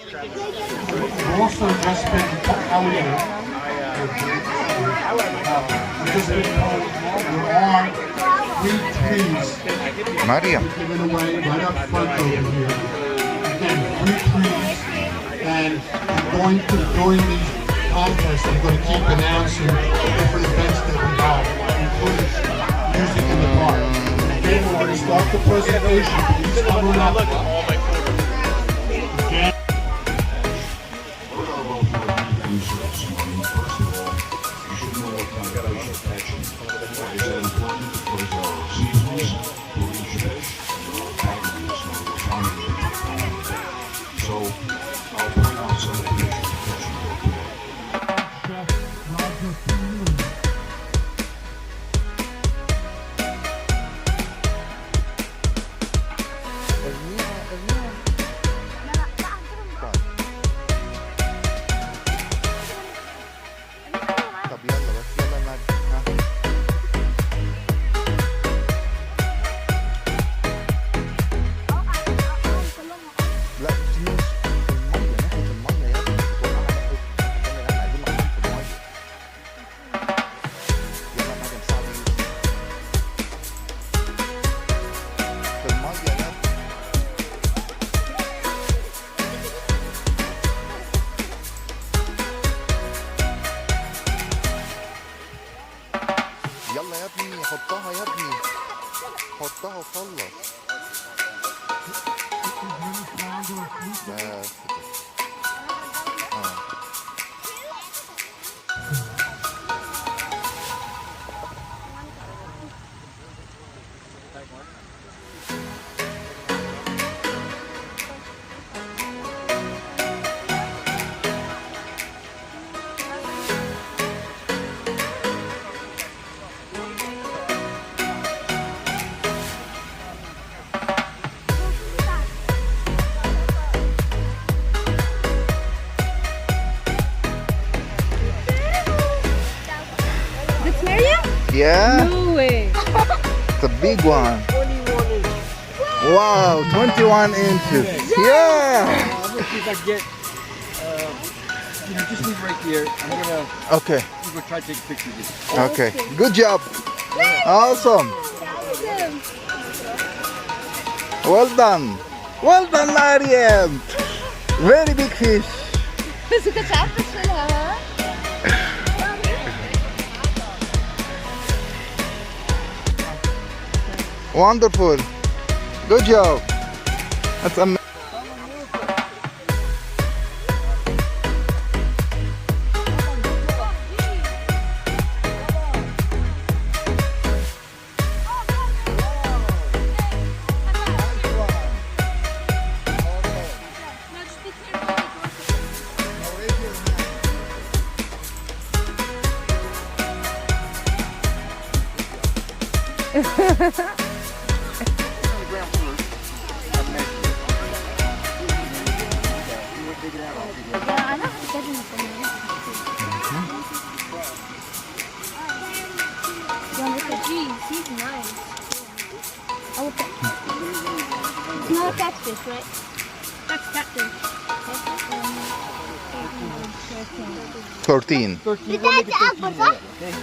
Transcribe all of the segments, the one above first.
We've also just been told, we've just been told there are 3 trees Mariam. given away right up front over here. Again, 3 trees, and I'm going to, during these contests, I'm going to keep announcing different events that we have, including music in the park. Okay, we're going to start the presentation. Please come on up. Again. طب يلا بس يلا نادي ها. لا دي مش المية ناحية المية يا ابني بتوقعها ناحية الثانية احنا عايزين نحطهم في المية. يلا نادي مساعدة في المية يا ابني. يلا يا ابني حطها يا ابني حطها وخلص. بس كده. That's Mariam? Yeah, No way. it's a big one. Wow, 21 inches. Yeah. I'm gonna see if I can get, just leave right here. I'm gonna Okay, try to take a picture of this. okay. Good job. Awesome. Well done. Well done, Mariam. Very big fish. بس انت تعرف تشيلها ها؟ Wonderful. Good job. That's amazing. Yeah, I know how to get in the phone. Yeah, look at geez, he's nice. Oh, it's not a catfish, right? That's catfish. 13. 13. We'll make it 13 minutes, okay?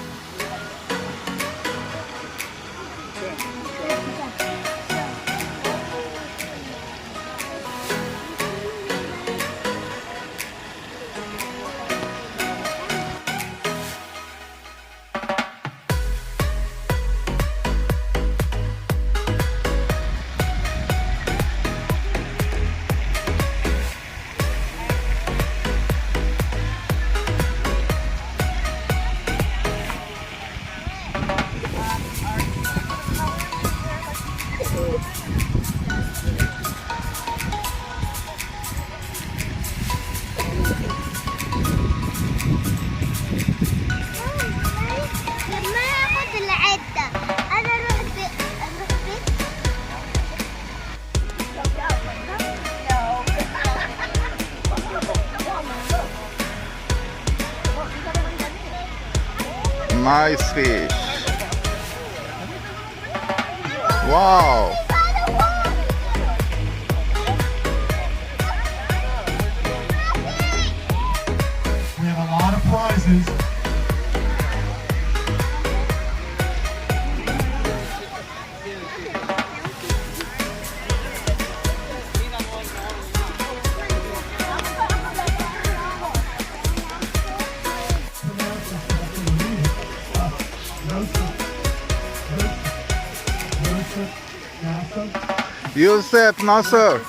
Nice fish. Wow. prizes. Yusuf Nasser.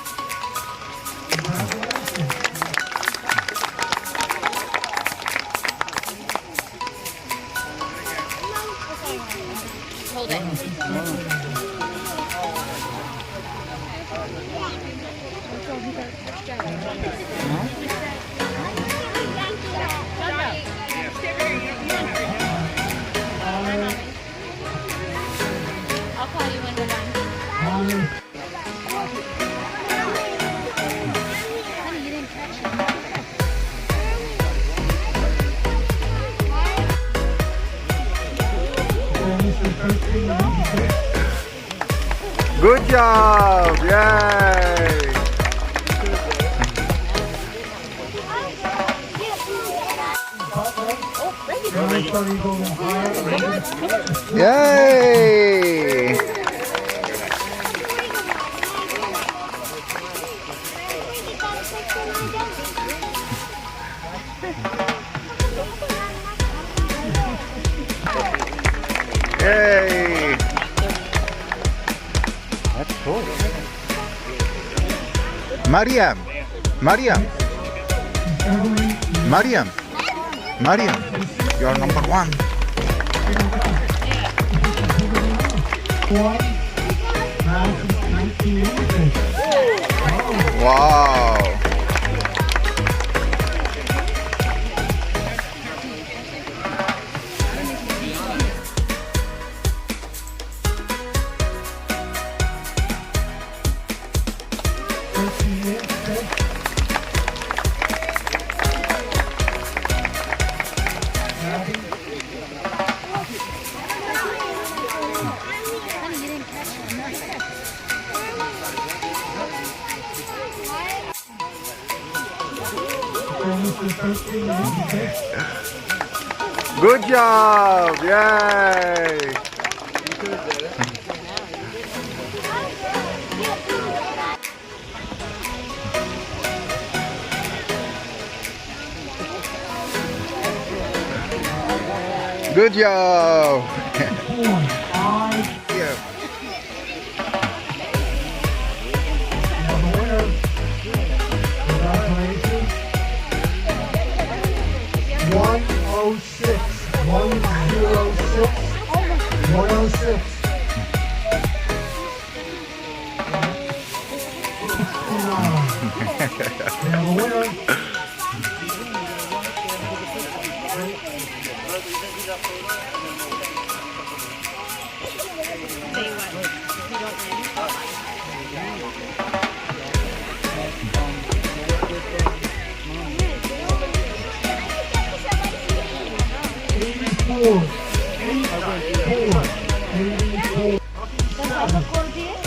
Hold it. I'll call you when we're done. Honey, you didn't catch it. Good job! Yay! Yay! Yay! That's cool. Mariam! Mariam! Mariam! Mariam! You're number one. Wow! Honey, you didn't catch it. Good job! Yay! Good job! Yeah. Congratulations. 106. 106. 106. We have a winner. ¿Estás de acuerdo?